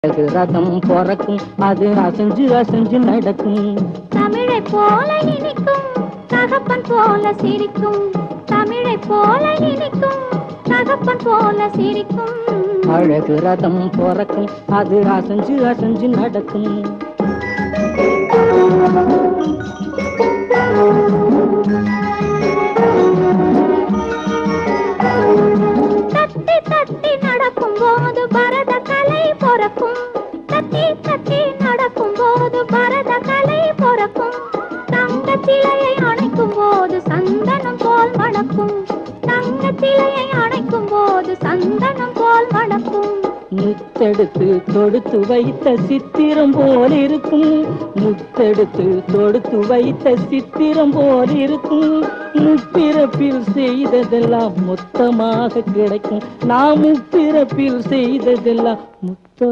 ரதம் பிறக்கும் அது அசைஞ்சு அசைஞ்சு நடக்கும். தமிழை போல இனிக்கும் தகப்பன் போல சிரிக்கும். தமிழை போல இனிக்கும் தகப்பன் போல சிரிக்கும். அழகு ரதம் பிறக்கும் அது அசைஞ்சு அசைஞ்சு நடக்கும். தட்டி தட்டி நடக்கும் போது பரத கலை பிறக்கும். தட்டி தட்டி நடக்கும் போது பரத கலை பிறக்கும். தங்க சிலையை அணைக்கும் போது சந்தனம் போல் மணக்கும். தங்க சிலையை அணைக்கும் போது சந்தனம் போல் மணக்கும். முத்தெடுத்து தொடுத்து வைத்த சித்திரம் போல் இருக்கும். முத்தெடுத்து தொடுத்து வைத்த சித்திரம் போல் இருக்கும். முப்பிறப்பில் செய்ததெல்லாம் மொத்தமாக கிடைக்கும். நாம் முப்பிறப்பில் செய்ததெல்லாம்